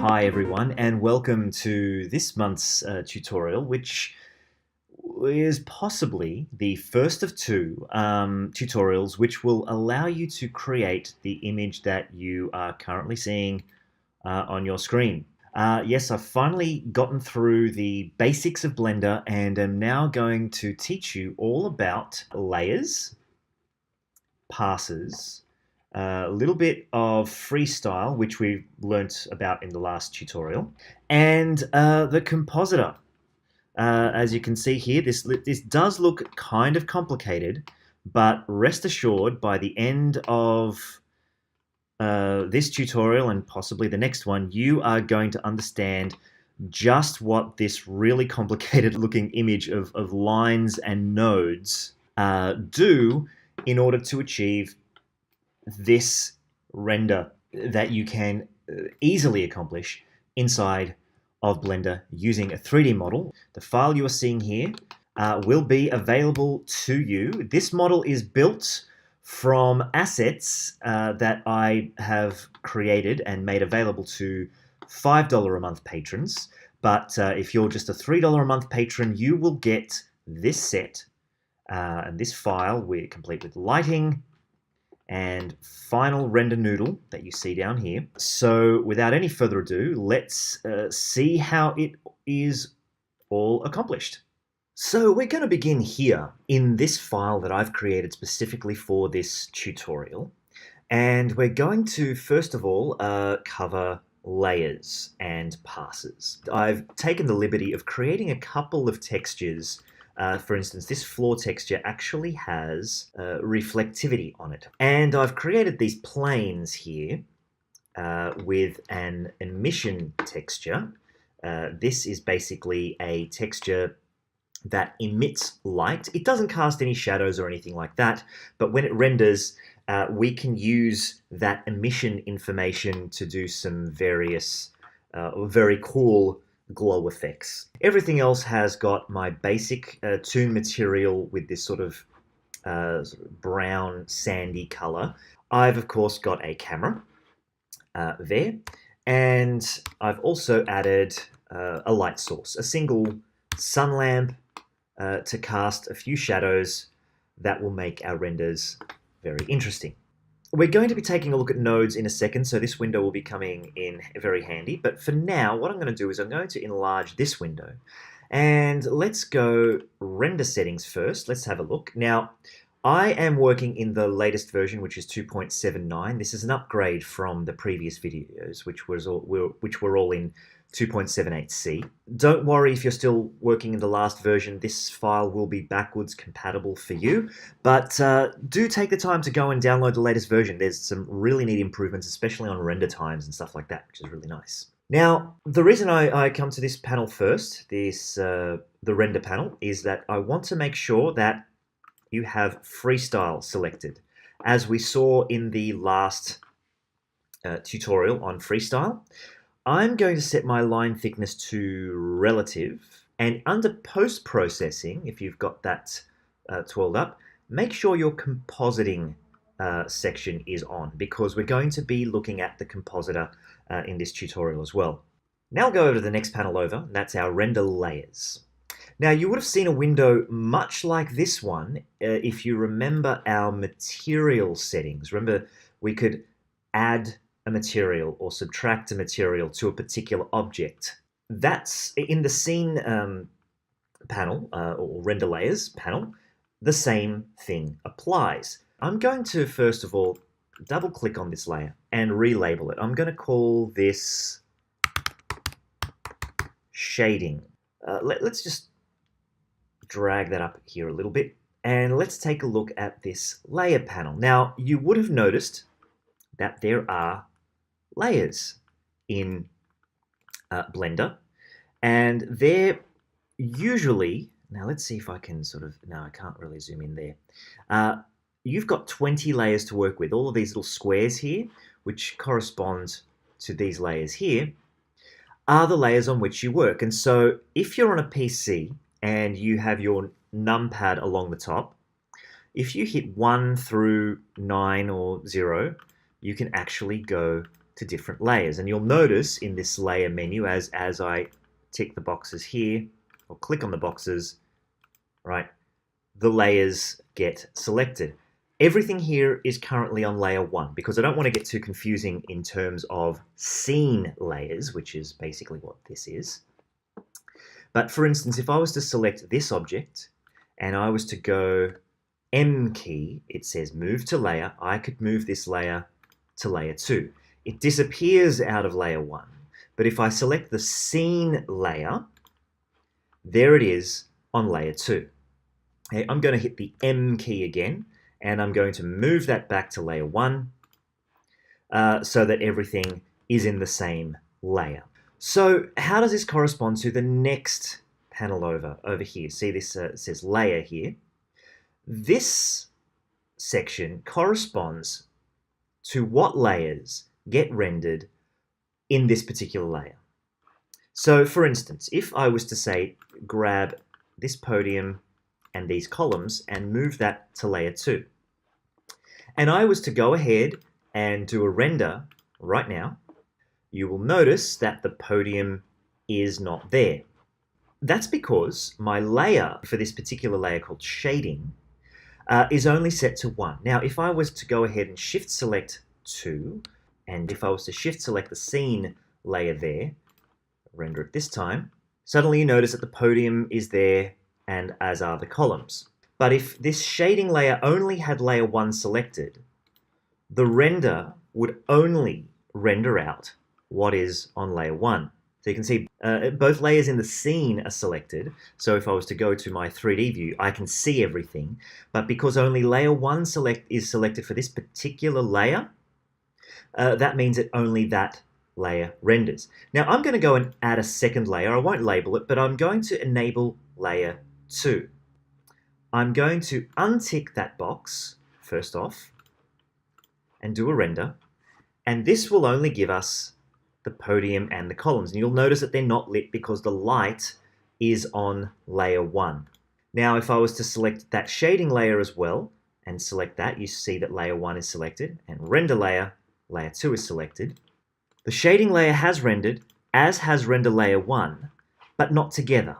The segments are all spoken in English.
Hi everyone, and welcome to this month's tutorial, which is possibly the first of two tutorials which will allow you to create the image that you are currently seeing on your screen. Yes, I've finally gotten through the basics of Blender and am now going to teach you all about layers, passes, a little bit of freestyle, which we learnt about in the last tutorial, and the compositor. As you can see here, this does look kind of complicated, but rest assured, by the end of this tutorial and possibly the next one, you are going to understand just what this really complicated looking image of lines and nodes do in order to achieve this render that you can easily accomplish inside of Blender using a 3D model. The file you are seeing here will be available to you. This model is built from assets that I have created and made available to $5 a month patrons. But if you're just a $3 a month patron, you will get this set and this file, complete with lighting and final render noodle that you see down here. So without any further ado, let's see how it is all accomplished. So we're going to begin here in this file that I've created specifically for this tutorial. And we're going to, first of all, cover layers and passes. I've taken the liberty of creating a couple of textures. For instance, this floor texture actually has reflectivity on it. And I've created these planes here with an emission texture. This is basically a texture that emits light. It doesn't cast any shadows or anything like that, but when it renders, we can use that emission information to do some various very cool glow effects. Everything else has got my basic toon material with this sort of brown sandy color. I've of course got a camera there, and I've also added a light source, a single sun lamp to cast a few shadows that will make our renders very interesting. We're going to be taking a look at nodes in a second, so this window will be coming in very handy. But for now, what I'm going to do is I'm going to enlarge this window. And let's go render settings first. Let's have a look. Now, I am working in the latest version, which is 2.79. This is an upgrade from the previous videos, which were all in 2.78c. Don't worry if you're still working in the last version, this file will be backwards compatible for you, but do take the time to go and download the latest version. There's some really neat improvements, especially on render times and stuff like that, which is really nice. Now, the reason I come to this panel first, the render panel, is that I want to make sure that you have freestyle selected. As we saw in the last tutorial on freestyle, I'm going to set my line thickness to relative, and under post-processing, if you've got that twirled up, make sure your compositing section is on, because we're going to be looking at the compositor in this tutorial as well. Now I'll go over to the next panel over, and that's our render layers. Now you would have seen a window much like this one if you remember our material settings. Remember, we could add a material or subtract a material to a particular object. That's in the scene panel or render layers panel. The same thing applies. I'm going to first of all double click on this layer and relabel it. I'm going to call this shading. Let's just drag that up here a little bit, and let's take a look at this layer panel. Now you would have noticed that there are layers in Blender, and they're usually, now let's see if I can no, I can't really zoom in there. You've got 20 layers to work with. All of these little squares here, which correspond to these layers here, are the layers on which you work. And so if you're on a PC and you have your numpad along the top, if you hit 1 through 9 or 0, you can actually go to different layers. And you'll notice in this layer menu, as I tick the boxes here, or click on the boxes, right, the layers get selected. Everything here is currently on layer 1 because I don't want to get too confusing in terms of scene layers, which is basically what this is. But for instance, if I was to select this object and I was to go M key, it says move to layer, I could move this layer to layer 2. It disappears out of layer 1. But if I select the scene layer, there it is on layer 2. Okay, I'm going to hit the M key again, and I'm going to move that back to layer 1 so that everything is in the same layer. So how does this correspond to the next panel over here? See, this says layer here. This section corresponds to what layers get rendered in this particular layer. So for instance, if I was to say grab this podium and these columns and move that to layer 2, and I was to go ahead and do a render right now, you will notice that the podium is not there. That's because my layer for this particular layer called shading is only set to 1. Now, if I was to go ahead and shift select 2, and if I was to shift select the scene layer there, render it this time, suddenly you notice that the podium is there and as are the columns. But if this shading layer only had layer 1 selected, the render would only render out what is on layer 1. So you can see both layers in the scene are selected. So if I was to go to my 3D view, I can see everything. But because only layer 1 is selected for this particular layer, that means that only that layer renders. Now I'm going to go and add a second layer. I won't label it, but I'm going to enable layer 2. I'm going to untick that box first off and do a render. And this will only give us the podium and the columns. And you'll notice that they're not lit because the light is on layer 1. Now, if I was to select that shading layer as well and select that, you see that layer 1 is selected, and render layer, layer 2 is selected. The shading layer has rendered, as has render layer 1, but not together.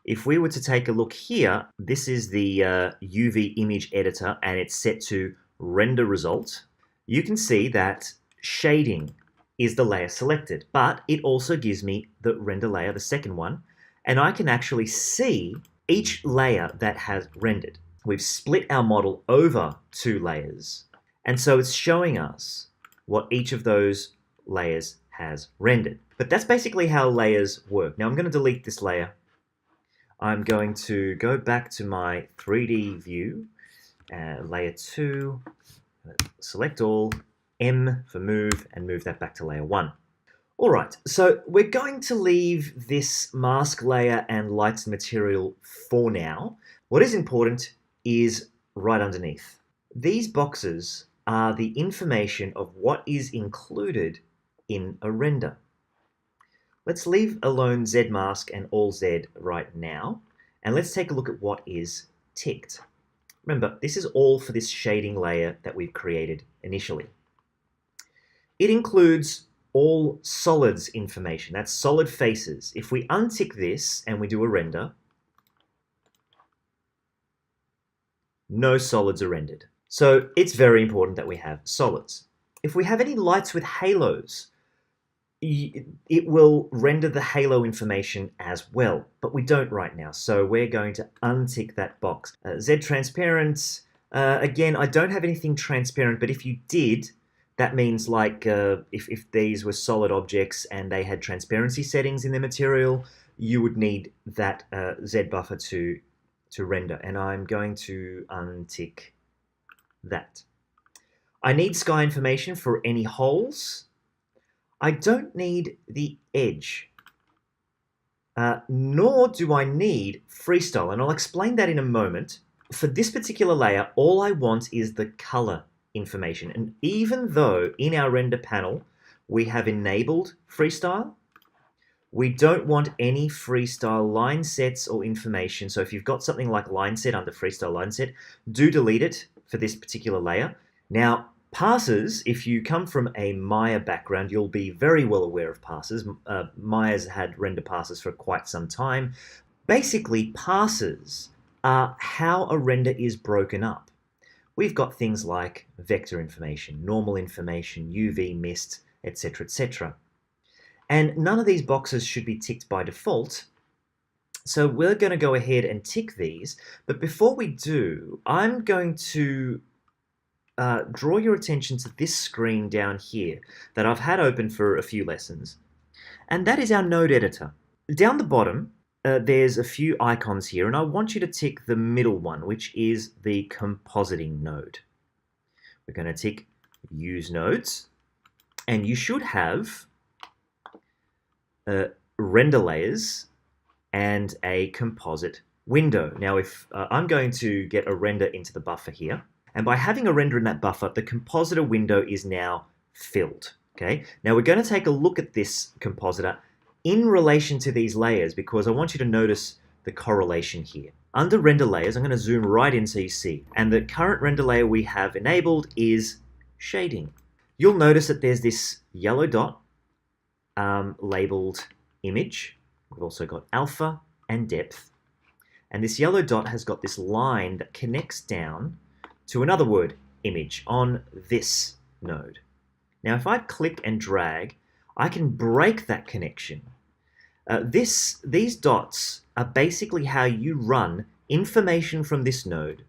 If we were to take a look here, this is the UV image editor and it's set to render result. You can see that shading is the layer selected, but it also gives me the render layer, the second one, and I can actually see each layer that has rendered. We've split our model over 2 layers, and so it's showing us what each of those layers has rendered. But that's basically how layers work. Now I'm going to delete this layer. I'm going to go back to my 3D view, layer 2, select all, M for move, and move that back to layer 1. All right, so we're going to leave this mask layer and lights material for now. What is important is right underneath. These boxes are the information of what is included in a render. Let's leave alone Z mask and all Z right now, and let's take a look at what is ticked. Remember, this is all for this shading layer that we've created initially. It includes all solids information, that's solid faces. If we untick this and we do a render, no solids are rendered. So it's very important that we have solids. If we have any lights with halos, it will render the halo information as well, but we don't right now, so we're going to untick that box. Z transparent, again, I don't have anything transparent, but if you did, that means like if these were solid objects and they had transparency settings in their material, you would need that Z buffer to render, and I'm going to untick that. I need sky information for any holes. I don't need the edge, nor do I need freestyle, and I'll explain that in a moment. For this particular layer, all I want is the color information, and even though in our render panel we have enabled freestyle, we don't want any freestyle line sets or information. So if you've got something like line set under freestyle line set, do delete it for this particular layer. Now, Parsers, if you come from a Maya background, you'll be very well aware of parsers. Maya's had render parsers for quite some time. Basically, parsers are how a render is broken up. We've got things like vector information, normal information, UV, mist, etc., etc. And none of these boxes should be ticked by default. So we're going to go ahead and tick these. But before we do, I'm going to draw your attention to this screen down here that I've had open for a few lessons. And that is our node editor. Down the bottom, there's a few icons here, and I want you to tick the middle one, which is the compositing node. We're going to tick Use Nodes, and you should have render layers and a composite window. Now, if I'm going to get a render into the buffer here, and by having a render in that buffer, the compositor window is now filled. Okay. Now we're going to take a look at this compositor in relation to these layers because I want you to notice the correlation here. Under render layers, I'm going to zoom right in so you see. And the current render layer we have enabled is shading. You'll notice that there's this yellow dot labeled image. We've also got alpha and depth. And this yellow dot has got this line that connects down to another word, image, on this node. Now, if I click and drag, I can break that connection. These dots are basically how you run information from this node.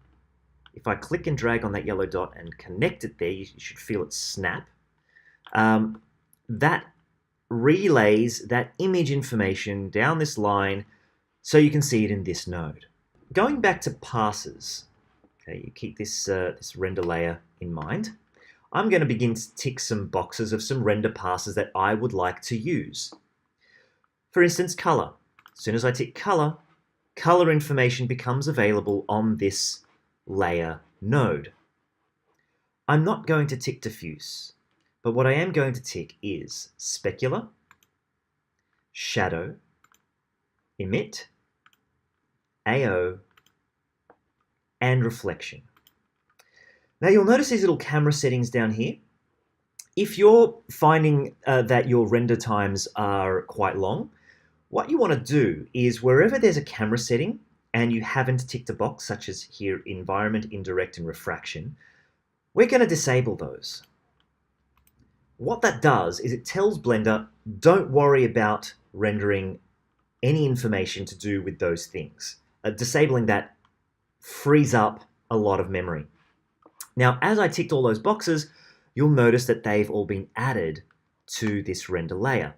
If I click and drag on that yellow dot and connect it there, you should feel it snap. That relays that image information down this line so you can see it in this node. Going back to parsers, okay, you keep this render layer in mind. I'm going to begin to tick some boxes of some render parsers that I would like to use. For instance, color. As soon as I tick color, color information becomes available on this layer node. I'm not going to tick diffuse, but what I am going to tick is specular, shadow, emit, AO, and reflection. Now you'll notice these little camera settings down here. If you're finding that your render times are quite long, what you want to do is wherever there's a camera setting and you haven't ticked a box, such as here, environment, indirect, and refraction, we're going to disable those. What that does is it tells Blender, don't worry about rendering any information to do with those things. Disabling that frees up a lot of memory. Now, as I ticked all those boxes, you'll notice that they've all been added to this render layer.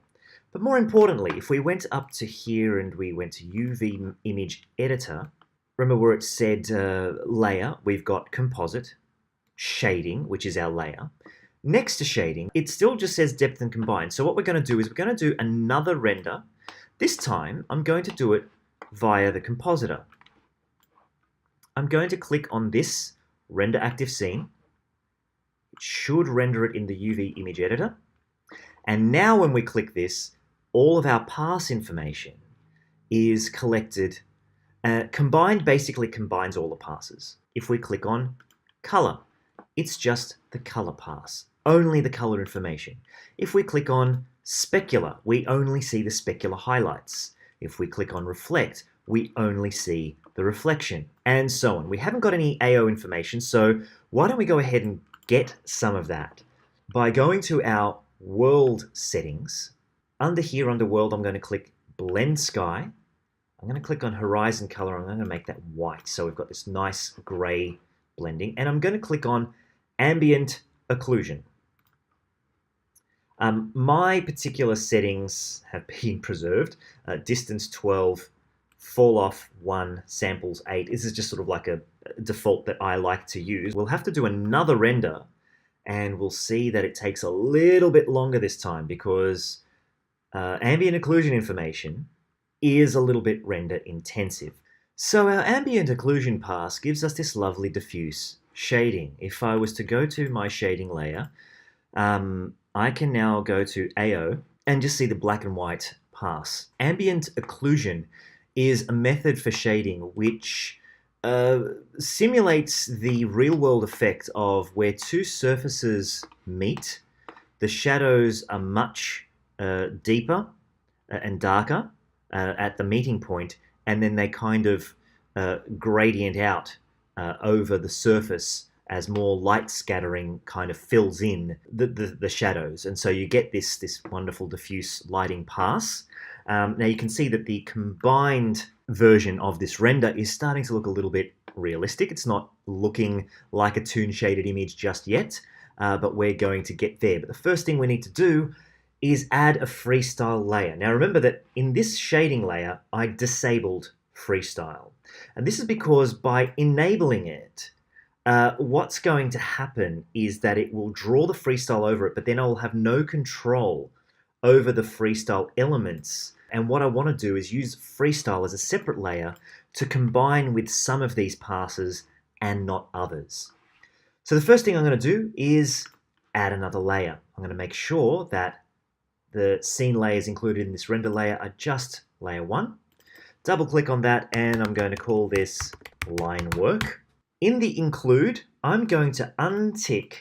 But more importantly, if we went up to here and we went to UV Image Editor, remember where it said layer, we've got composite, shading, which is our layer. Next to shading, it still just says depth and combine. So what we're going to do is we're going to do another render. This time, I'm going to do it via the compositor. I'm going to click on this render active scene. It should render it in the UV image editor. And now when we click this, all of our parse information is collected. Combined basically combines all the parses. If we click on color, it's just the color parse, only the color information. If we click on specular, we only see the specular highlights. If we click on reflect, we only see the reflection, and so on. We haven't got any AO information, so why don't we go ahead and get some of that by going to our world settings. Under here, under world, I'm going to click blend sky. I'm going to click on horizon color. I'm going to make that white, so we've got this nice gray blending, and I'm going to click on ambient occlusion. My particular settings have been preserved. Distance 12, fall off 1, samples 8. This is just sort of like a default that I like to use. We'll have to do another render and we'll see that it takes a little bit longer this time because ambient occlusion information is a little bit render intensive. So our ambient occlusion pass gives us this lovely diffuse shading. If I was to go to my shading layer, I can now go to AO and just see the black and white pass. Ambient occlusion is a method for shading which uh, simulates the real world effect of where two surfaces meet. The shadows are much deeper and darker at the meeting point, and then they kind of gradient out over the surface as more light scattering kind of fills in the shadows. And so you get this wonderful diffuse lighting pass. Now you can see that the combined version of this render is starting to look a little bit realistic. It's not looking like a toon shaded image just yet, but we're going to get there. But the first thing we need to do is add a freestyle layer. Now remember that in this shading layer, I disabled freestyle. And this is because by enabling it, what's going to happen is that it will draw the freestyle over it, but then I'll have no control over the freestyle elements. And what I want to do is use freestyle as a separate layer to combine with some of these passes and not others. So the first thing I'm going to do is add another layer. I'm going to make sure that the scene layers included in this render layer are just layer 1. Double click on that and I'm going to call this line work. In the include, I'm going to untick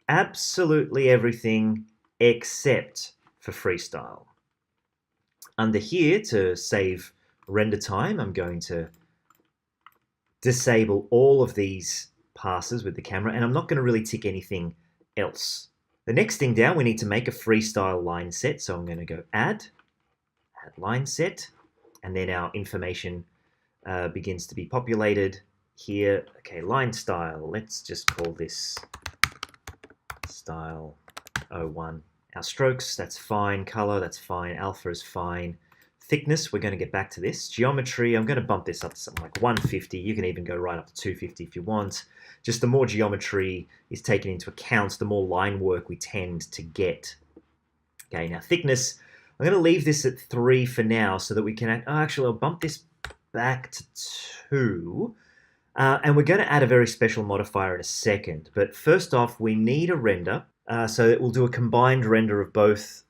absolutely everything except for freestyle. Under here, to save render time, I'm going to disable all of these passes with the camera, and I'm not going to really tick anything else. The next thing down, we need to make a freestyle line set, so I'm going to go add line set, and then our information begins to be populated here. Okay, line style, let's just call this style 01. Our strokes, that's fine. Color, that's fine. Alpha is fine. Thickness, we're going to get back to this. Geometry, I'm going to bump this up to something like 150. You can even go right up to 250 if you want. Just the more geometry is taken into account, the more line work we tend to get. Okay, now thickness, I'm going to leave this at 3 for now so that we can, actually I'll bump this back to 2. And we're going to add a very special modifier in a second. But first off, we need a render. So it will do a combined render of both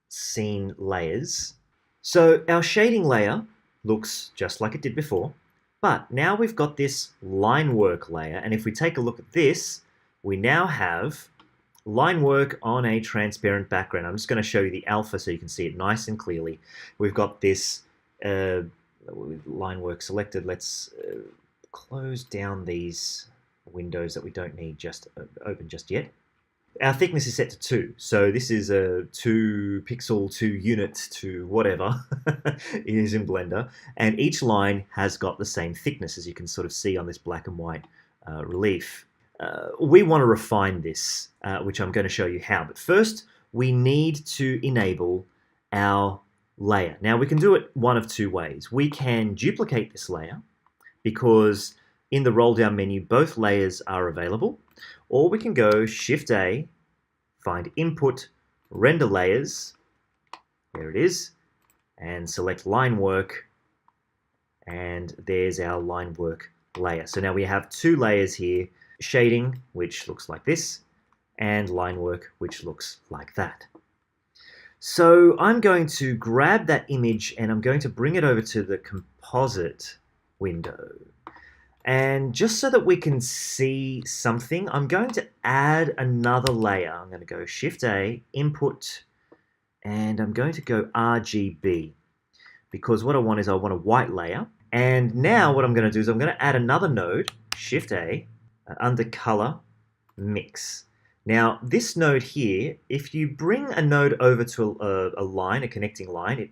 scene layers. So our shading layer looks just like it did before, but now we've got this line work layer, and if we take a look at this, we now have line work on a transparent background. I'm just going to show you the alpha so you can see it nice and clearly. We've got this line work selected. Let's close down these windows that we don't need just open just yet. Our thickness is set to 2, so this is a 2 pixel, 2 unit, to whatever it is in Blender, and each line has got the same thickness, as you can sort of see on this black and white relief. We want to refine this, which I'm going to show you how, but first we need to enable our layer. Now we can do it one of 2 ways. We can duplicate this layer, because in the roll down menu both layers are available, or we can go Shift A, find Input, Render Layers, there it is, and select Line Work, and there's our line work layer. So now we have 2 layers here, shading, which looks like this, and line work, which looks like that. So I'm going to grab that image and I'm going to bring it over to the composite window. And just so that we can see something, I'm going to add another layer. I'm going to go Shift A, Input, and I'm going to go RGB, because what I want is I want a white layer. And now what I'm going to do is I'm going to add another node, Shift A, under Color, Mix. Now this node here, if you bring a node over to a line, a connecting line, it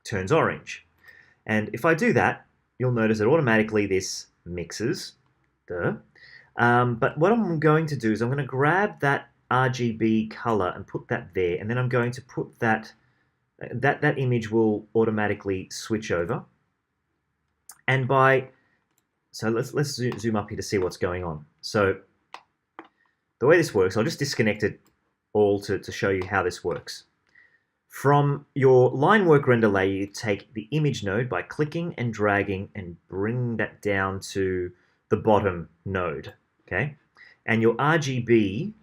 turns orange. And if I do that, you'll notice that automatically this mixes. But what I'm going to do is I'm going to grab that RGB color and put that there, and then I'm going to put that image will automatically switch over. And so let's zoom up here to see what's going on. So the way this works, I'll just disconnect it all to show you how this works. From your line work render layer, you take the image node by clicking and dragging and bring that down to the bottom node, okay? And your RGBA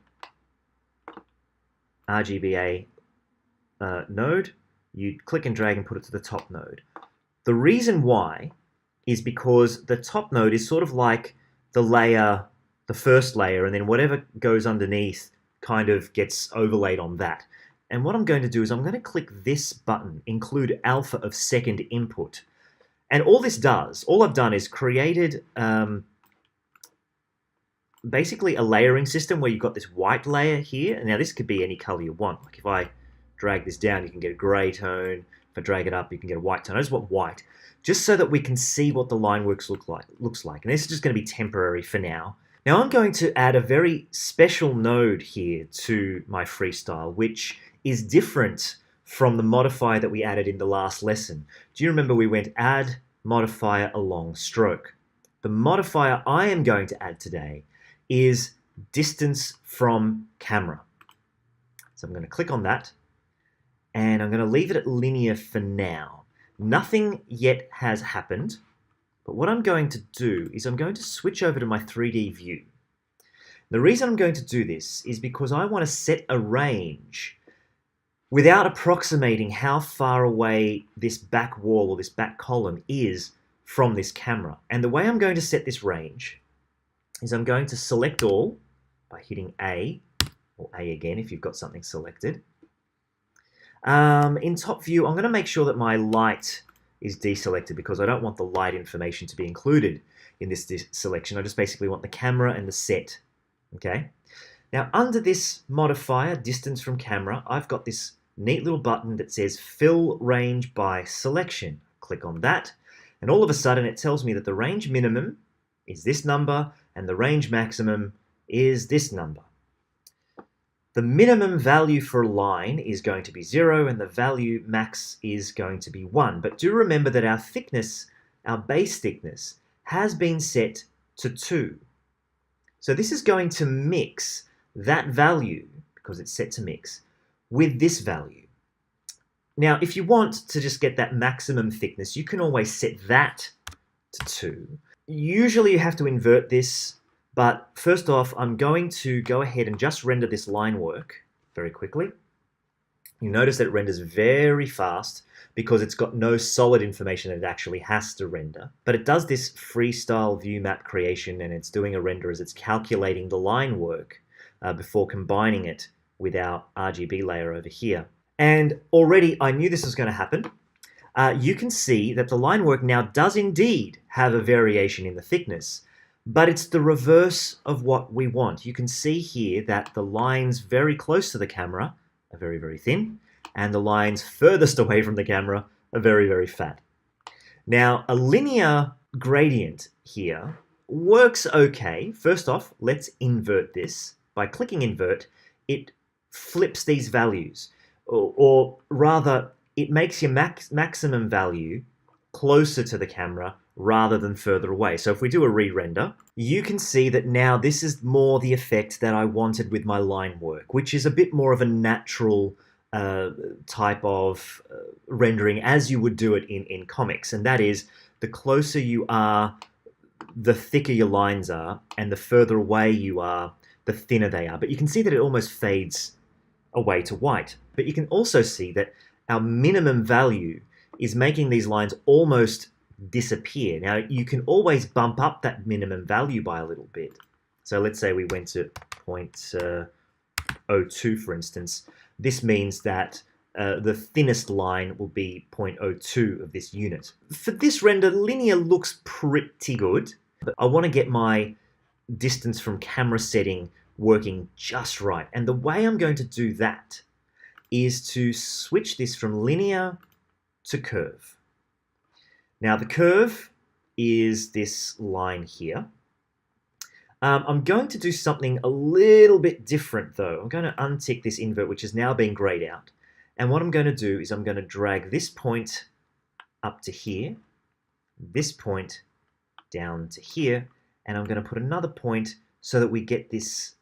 node, you click and drag and put it to the top node. The reason why is because the top node is sort of like the layer, the first layer, and then whatever goes underneath kind of gets overlaid on that. And what I'm going to do is I'm going to click this button, include alpha of second input. And all this does, all I've done is created basically a layering system where you've got this white layer here. And now this could be any color you want. Like if I drag this down, you can get a gray tone. If I drag it up, you can get a white tone. I just want white, just so that we can see what the line works looks like. And this is just going to be temporary for now. Now I'm going to add a very special node here to my freestyle, which is different from the modifier that we added in the last lesson. Do you remember we went add modifier along stroke? The modifier I am going to add today is distance from camera. So I'm going to click on that, and I'm going to leave it at linear for now. Nothing yet has happened, but what I'm going to do is I'm going to switch over to my 3D view. The reason I'm going to do this is because I want to set a range without approximating how far away this back wall or this back column is from this camera. And the way I'm going to set this range is I'm going to select all by hitting A, or A again if you've got something selected. In top view, I'm going to make sure that my light is deselected because I don't want the light information to be included in this selection. I just basically want the camera and the set. Okay. Now under this modifier, distance from camera, I've got this neat little button that says fill range by selection. Click on that, and all of a sudden it tells me that the range minimum is this number and the range maximum is this number. The minimum value for a line is going to be 0 and the value max is going to be 1. But do remember that our thickness, our base thickness, has been set to 2. So this is going to mix that value, because it's set to mix, with this value. Now, if you want to just get that maximum thickness, you can always set that to 2. Usually you have to invert this, but first off, I'm going to go ahead and just render this line work very quickly. You notice that it renders very fast because it's got no solid information that it actually has to render. But it does this freestyle view map creation, and it's doing a render as it's calculating the line work before combining it with our RGB layer over here. And already I knew this was going to happen. You can see that the line work now does indeed have a variation in the thickness, but it's the reverse of what we want. You can see here that the lines very close to the camera are very, very thin, and the lines furthest away from the camera are very, very fat. Now, a linear gradient here works okay. First off, let's invert this. By clicking invert, it flips these values, or rather, it makes your maximum value closer to the camera rather than further away. So if we do a re-render, you can see that now this is more the effect that I wanted with my line work, which is a bit more of a natural type of rendering as you would do it in comics. And that is, the closer you are, the thicker your lines are, and the further away you are, the thinner they are. But you can see that it almost fades away to white. But you can also see that our minimum value is making these lines almost disappear. Now, you can always bump up that minimum value by a little bit. So let's say we went to 0.02, for instance. This means that the thinnest line will be 0.02 of this unit. For this render, linear looks pretty good, but I want to get my distance from camera setting working just right. And the way I'm going to do that is to switch this from linear to curve. Now the curve is this line here. I'm going to do something a little bit different though. I'm going to untick this invert, which has now been grayed out. And what I'm going to do is I'm going to drag this point up to here, this point down to here, and I'm going to put another point so that we get this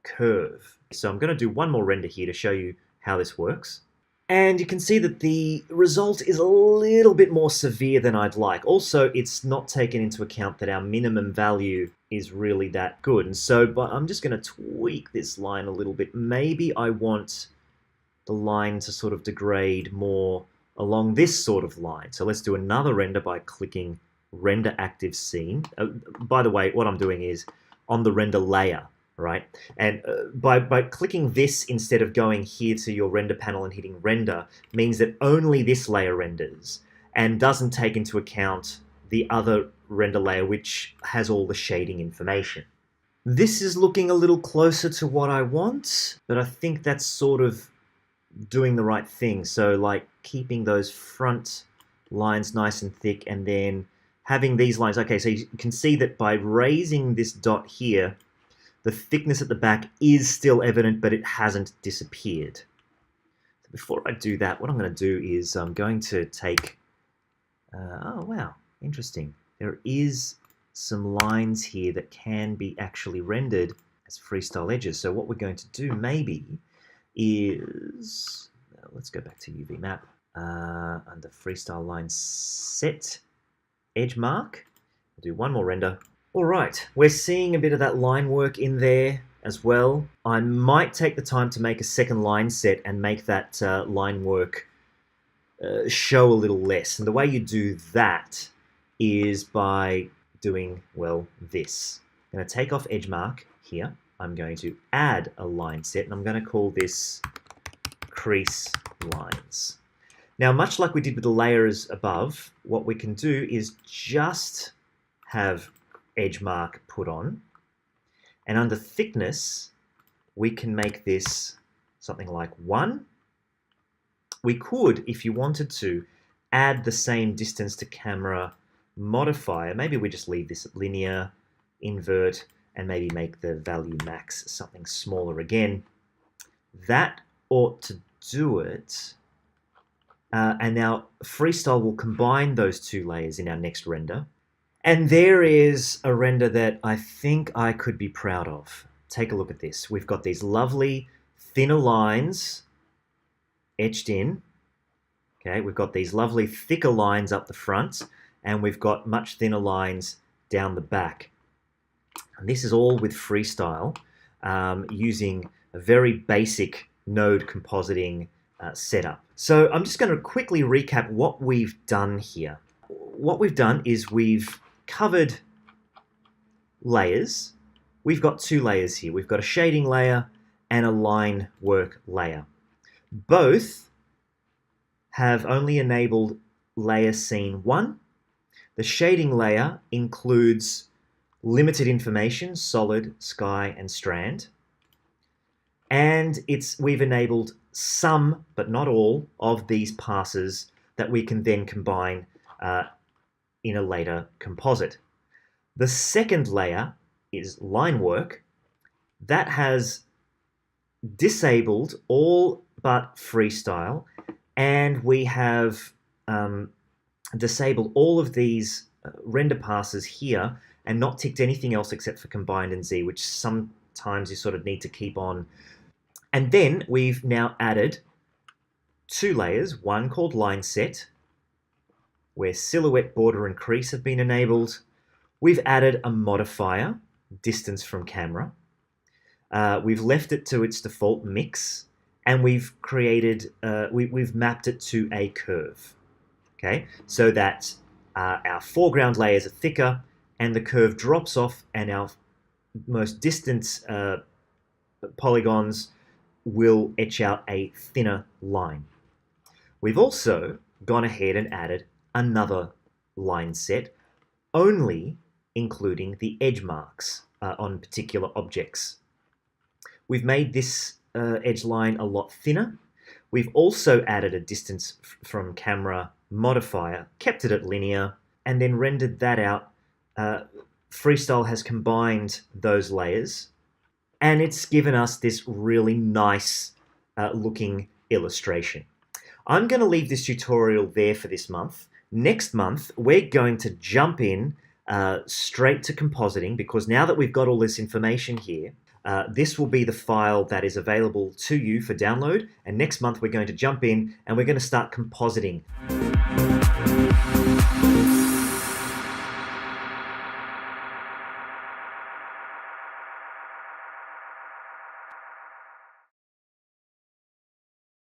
curve. So I'm going to do one more render here to show you how this works. And you can see that the result is a little bit more severe than I'd like. Also, it's not taken into account that our minimum value is really that good. And so, but I'm just going to tweak this line a little bit. Maybe I want the line to sort of degrade more along this sort of line. So let's do another render by clicking render active scene. By the way, what I'm doing is on the render layer, right? And by clicking this instead of going here to your render panel and hitting render means that only this layer renders and doesn't take into account the other render layer, which has all the shading information. This is looking a little closer to what I want, but I think that's sort of doing the right thing. So like keeping those front lines nice and thick and then having these lines. Okay, so you can see that by raising this dot here, the thickness at the back is still evident, but it hasn't disappeared. So before I do that, what I'm going to do is I'm going to take, oh wow, interesting. There is some lines here that can be actually rendered as freestyle edges. So what we're going to do maybe is, let's go back to UV map, under freestyle line set, edge mark. We'll do one more render. All right, we're seeing a bit of that line work in there as well. I might take the time to make a second line set and make that line work show a little less. And the way you do that is by doing, well, this. I'm going to take off edge mark here. I'm going to add a line set, and I'm going to call this crease lines. Now, much like we did with the layers above, what we can do is just have edge mark put on, and under thickness, we can make this something like 1. We could, if you wanted to, add the same distance to camera modifier. Maybe we just leave this at linear, invert, and maybe make the value max something smaller again. That ought to do it. And now Freestyle will combine those two layers in our next render. And there is a render that I think I could be proud of. Take a look at this. We've got these lovely thinner lines etched in. Okay, we've got these lovely thicker lines up the front, and we've got much thinner lines down the back. And this is all with Freestyle, using a very basic node compositing setup. So I'm just going to quickly recap what we've done here. What we've done is we've covered layers. We've got 2 layers here. We've got a shading layer and a line work layer. Both have only enabled layer scene 1. The shading layer includes limited information, solid, sky, and strand. And we've enabled some, but not all, of these passes that we can then combine in a later composite. The second layer is line work. That has disabled all but freestyle, and we have disabled all of these render passes here and not ticked anything else except for combined and Z, which sometimes you sort of need to keep on. And then we've now added 2 layers, one called line set, where silhouette, border, and crease have been enabled. We've added a modifier, distance from camera. We've left it to its default mix, and we've created, we've mapped it to a curve, okay? So that our foreground layers are thicker, and the curve drops off, and our most distant polygons will etch out a thinner line. We've also gone ahead and added another line set, only including the edge marks on particular objects. We've made this edge line a lot thinner. We've also added a distance from camera modifier, kept it at linear, and then rendered that out. Freestyle has combined those layers, and it's given us this really nice looking illustration. I'm going to leave this tutorial there for this month. Next month, we're going to jump in straight to compositing, because now that we've got all this information here, this will be the file that is available to you for download. And next month, we're going to jump in and we're going to start compositing.